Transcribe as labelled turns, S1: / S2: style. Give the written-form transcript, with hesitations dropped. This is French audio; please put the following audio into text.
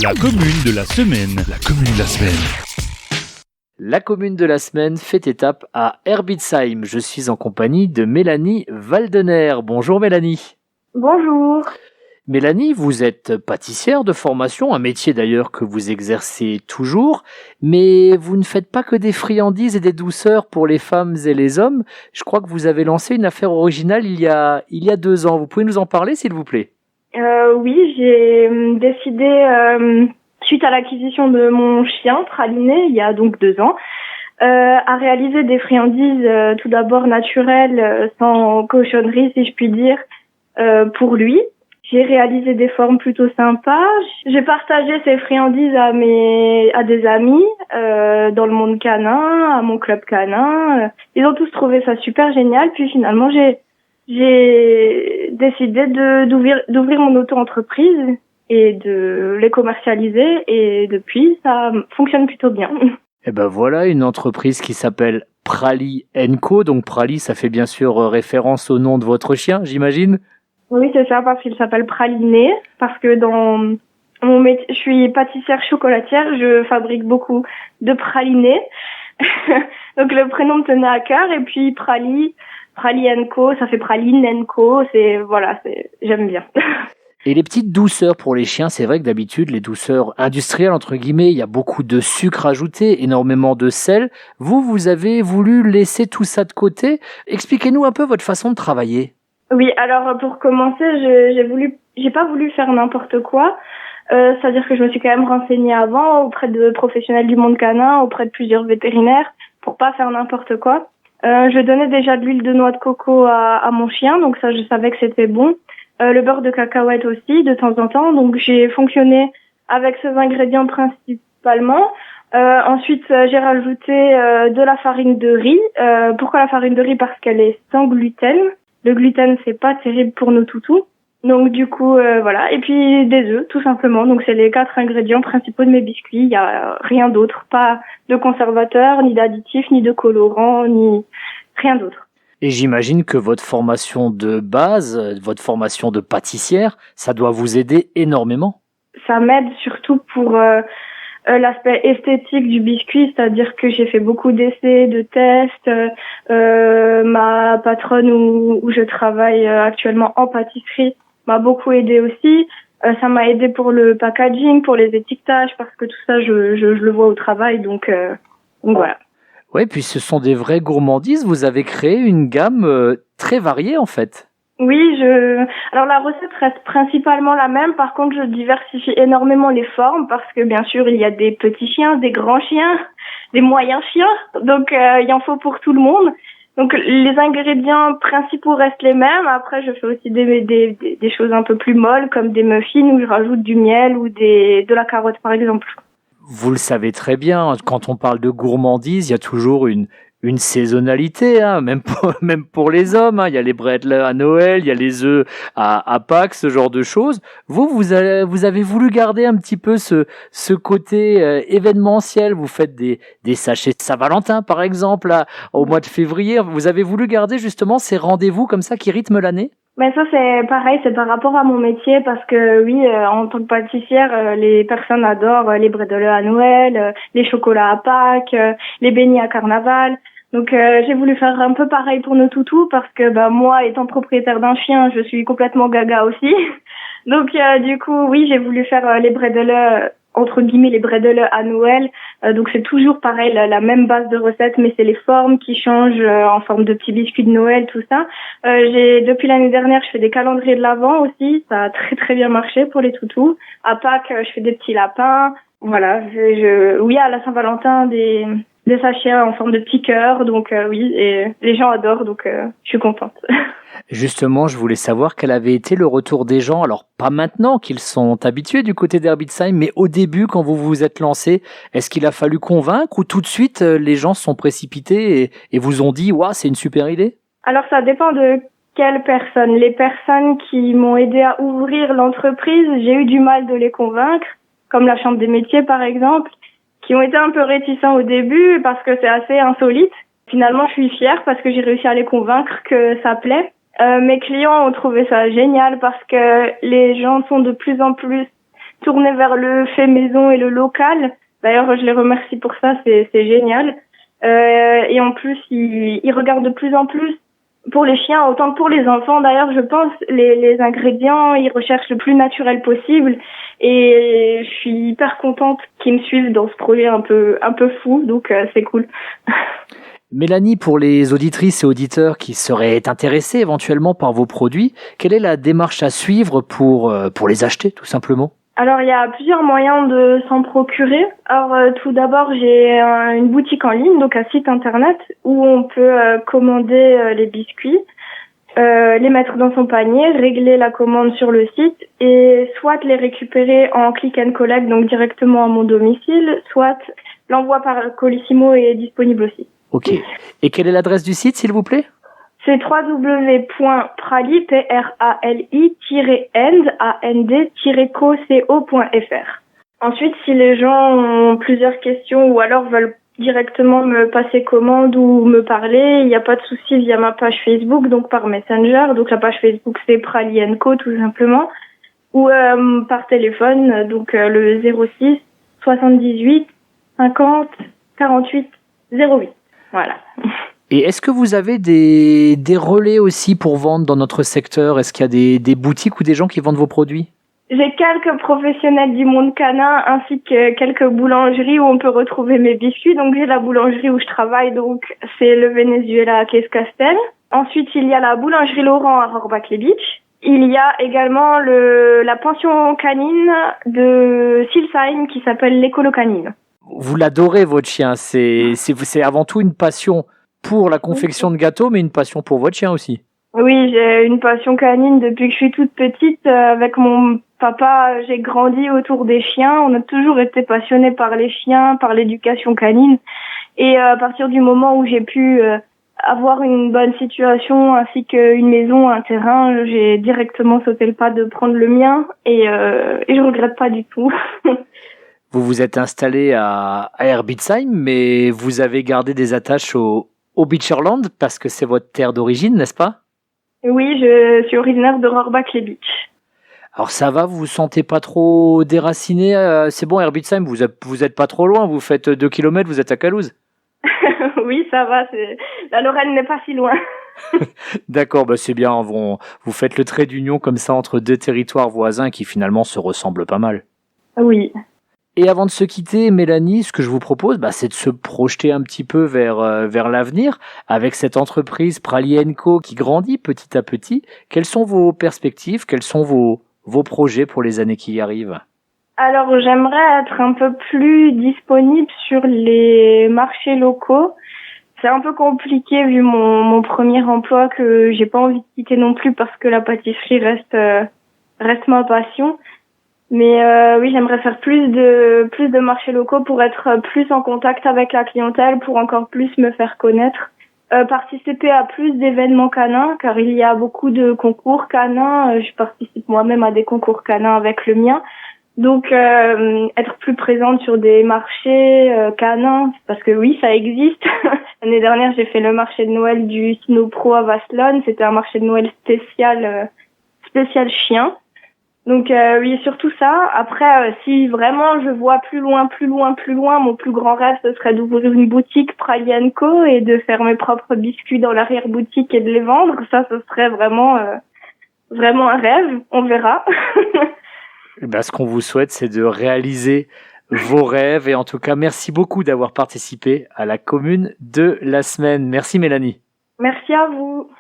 S1: La commune de la semaine. La commune de la semaine.
S2: La commune de la semaine fait étape à Herbitsheim. Je suis en compagnie de Mélanie Waldener. Bonjour Mélanie.
S3: Bonjour.
S2: Mélanie, vous êtes pâtissière de formation, un métier d'ailleurs que vous exercez toujours, mais vous ne faites pas que des friandises et des douceurs pour les femmes et les hommes. Je crois que vous avez lancé une affaire originale il y a 2 ans. Vous pouvez nous en parler s'il vous plaît?
S3: Oui, j'ai décidé, suite à l'acquisition de mon chien Praliné, il y a donc 2 ans, à réaliser des friandises tout d'abord naturelles, sans cochonnerie si je puis dire, pour lui. J'ai réalisé des formes plutôt sympas. J'ai partagé ces friandises à des amis dans le monde canin, à mon club canin. Ils ont tous trouvé ça super génial. Puis finalement, j'ai décidé d'ouvrir mon auto-entreprise et de les commercialiser. Et depuis, ça fonctionne plutôt bien.
S2: Eh ben voilà, une entreprise qui s'appelle Prali & Co. Donc Prali, ça fait bien sûr référence au nom de votre chien, j'imagine?
S3: Oui, c'est ça, parce qu'il s'appelle Praliné, parce que dans mon métier, je suis pâtissière chocolatière, je fabrique beaucoup de pralinés. Donc le prénom me tenait à cœur, et puis Prali & Co, ça fait Praline & Co, j'aime bien.
S2: Et les petites douceurs pour les chiens, c'est vrai que d'habitude, les douceurs industrielles, entre guillemets, il y a beaucoup de sucre ajouté, énormément de sel. Vous avez voulu laisser tout ça de côté. Expliquez-nous un peu votre façon de travailler.
S3: Oui, alors pour commencer, j'ai pas voulu faire n'importe quoi. C'est-à-dire que je me suis quand même renseignée avant auprès de professionnels du monde canin, auprès de plusieurs vétérinaires, pour pas faire n'importe quoi. Je donnais déjà de l'huile de noix de coco à mon chien, donc ça je savais que c'était bon. Le beurre de cacahuète aussi, de temps en temps. Donc j'ai fonctionné avec ces ingrédients principalement. Ensuite, j'ai rajouté de la farine de riz. Pourquoi la farine de riz? Parce qu'elle est sans gluten. Le gluten, c'est pas terrible pour nos toutous. Donc du coup, voilà. Et puis des œufs, tout simplement. Donc c'est les 4 ingrédients principaux de mes biscuits. Il y a rien d'autre. Pas de conservateur, ni d'additifs, ni de colorants, ni rien d'autre.
S2: Et j'imagine que votre formation de base, votre formation de pâtissière, ça doit vous aider énormément.
S3: Ça m'aide surtout pour l'aspect esthétique du biscuit, c'est-à-dire que j'ai fait beaucoup d'essais, de tests. Ma patronne où je travaille actuellement en pâtisserie m'a beaucoup aidé aussi. Ça m'a aidé pour le packaging, pour les étiquetages, parce que tout ça, je le vois au travail, donc voilà.
S2: Oui, puis ce sont des vraies gourmandises. Vous avez créé une gamme très variée en fait.
S3: Oui, alors la recette reste principalement la même. Par contre, je diversifie énormément les formes parce que bien sûr, il y a des petits chiens, des grands chiens, des moyens chiens. Donc, il en faut pour tout le monde. Donc, les ingrédients principaux restent les mêmes. Après, je fais aussi des choses un peu plus molles comme des muffins où je rajoute du miel ou de la carotte, par exemple.
S2: Vous le savez très bien, quand on parle de gourmandise, il y a toujours une saisonnalité, hein, même pour les hommes. Hein. Il y a les bretelles à Noël, il y a les œufs à Pâques, ce genre de choses. Vous avez voulu garder un petit peu ce côté événementiel. Vous faites des sachets de Saint-Valentin, par exemple, au mois de février. Vous avez voulu garder justement ces rendez-vous comme ça qui rythment l'année?
S3: Mais ça, c'est pareil, c'est par rapport à mon métier parce que oui, en tant que pâtissière, les personnes adorent les bredouilles à Noël, les chocolats à Pâques, les beignets à Carnaval. Donc j'ai voulu faire un peu pareil pour nos toutous parce que moi, étant propriétaire d'un chien, je suis complètement gaga aussi. Donc du coup, oui, j'ai voulu faire les bredouilles entre guillemets les bredouilles à Noël. Donc c'est toujours pareil, la même base de recette, mais c'est les formes qui changent en forme de petits biscuits de Noël, tout ça. Depuis l'année dernière, je fais des calendriers de l'Avent aussi. Ça a très très bien marché pour les toutous. À Pâques, je fais des petits lapins. Voilà. Oui, à la Saint-Valentin, des sachets en forme de petits cœurs. Donc oui, et les gens adorent. Donc je suis contente.
S2: Justement, je voulais savoir quel avait été le retour des gens. Alors, pas maintenant qu'ils sont habitués du côté d'Herbitsheim, mais au début, quand vous vous êtes lancé, est-ce qu'il a fallu convaincre ou tout de suite, les gens se sont précipités et vous ont dit « Ouah, c'est une super idée ».
S3: Alors, ça dépend de quelles personnes. Les personnes qui m'ont aidé à ouvrir l'entreprise, j'ai eu du mal de les convaincre, comme la Chambre des métiers, par exemple, qui ont été un peu réticents au début parce que c'est assez insolite. Finalement, je suis fière parce que j'ai réussi à les convaincre que ça plaît. Mes clients ont trouvé ça génial parce que les gens sont de plus en plus tournés vers le fait maison et le local. D'ailleurs, je les remercie pour ça, c'est génial. Et en plus, ils regardent de plus en plus pour les chiens, autant que pour les enfants. D'ailleurs, je pense, les ingrédients, ils recherchent le plus naturel possible. Et je suis hyper contente qu'ils me suivent dans ce projet un peu fou, donc c'est cool.
S2: Mélanie, pour les auditrices et auditeurs qui seraient intéressés éventuellement par vos produits, quelle est la démarche à suivre pour les acheter, tout simplement ?
S3: Alors, il y a plusieurs moyens de s'en procurer. Alors, tout d'abord, j'ai une boutique en ligne, donc un site internet où on peut commander les biscuits, les mettre dans son panier, régler la commande sur le site et soit les récupérer en click and collect, donc directement à mon domicile, soit l'envoi par Colissimo est disponible aussi.
S2: Ok. Et quelle est l'adresse du site, s'il vous plaît ?
S3: C'est www.prali, PRALI-end-co.fr. Ensuite, si les gens ont plusieurs questions ou alors veulent directement me passer commande ou me parler, il n'y a pas de souci via ma page Facebook, donc par Messenger. Donc la page Facebook, c'est Prali & Co, tout simplement. Ou par téléphone, donc le 06 78 50 48 08. Voilà.
S2: Et est-ce que vous avez des relais aussi pour vendre dans notre secteur ? Est-ce qu'il y a des boutiques ou des gens qui vendent vos produits ?
S3: J'ai quelques professionnels du monde canin ainsi que quelques boulangeries où on peut retrouver mes biscuits. Donc j'ai la boulangerie où je travaille, donc c'est le Venezuela à Castel. Ensuite, il y a la boulangerie Laurent à Rohrbach-les-Beach. Il y a également la pension canine de Silsheim qui s'appelle l'Écolo Canine.
S2: Vous l'adorez, votre chien. C'est avant tout une passion pour la confection de gâteaux, mais une passion pour votre chien aussi.
S3: Oui, j'ai une passion canine depuis que je suis toute petite. Avec mon papa, j'ai grandi autour des chiens. On a toujours été passionnés par les chiens, par l'éducation canine. Et à partir du moment où j'ai pu avoir une bonne situation ainsi qu'une maison, un terrain, j'ai directement sauté le pas de prendre le mien et je regrette pas du tout.
S2: Vous vous êtes installé à Herbitsheim, mais vous avez gardé des attaches au Beacherland parce que c'est votre terre d'origine, n'est-ce pas ?
S3: Oui, je suis originaire de Rohrbach-les-Beach.
S2: Alors ça va, vous vous sentez pas trop déraciné ? C'est bon, Herbitsheim, vous êtes pas trop loin, vous faites 2 km, vous êtes à Calouse.
S3: Oui, ça va, la Lorraine n'est pas si loin.
S2: D'accord, c'est bien, vous faites le trait d'union comme ça entre deux territoires voisins qui finalement se ressemblent pas mal.
S3: Oui.
S2: Et avant de se quitter, Mélanie, ce que je vous propose, c'est de se projeter un petit peu vers l'avenir avec cette entreprise Prali & Co qui grandit petit à petit. Quelles sont vos perspectives ? Quels sont vos projets pour les années qui arrivent ?
S3: Alors, j'aimerais être un peu plus disponible sur les marchés locaux. C'est un peu compliqué vu mon premier emploi que j'ai pas envie de quitter non plus parce que la pâtisserie reste ma passion. Mais oui, j'aimerais faire plus de marchés locaux pour être plus en contact avec la clientèle, pour encore plus me faire connaître. Participer à plus d'événements canins, car il y a beaucoup de concours canins. Je participe moi-même à des concours canins avec le mien. Donc, être plus présente sur des marchés canins, parce que oui, ça existe. L'année dernière, j'ai fait le marché de Noël du Sinopro à Vasselonne. C'était un marché de Noël spécial chien. Donc oui, surtout ça. Après, si vraiment je vois plus loin, mon plus grand rêve, ce serait d'ouvrir une boutique Prali & Co et de faire mes propres biscuits dans l'arrière-boutique et de les vendre. Ça, ce serait vraiment un rêve. On verra.
S2: Ce qu'on vous souhaite, c'est de réaliser vos rêves. Et en tout cas, merci beaucoup d'avoir participé à la commune de la semaine. Merci Mélanie.
S3: Merci à vous.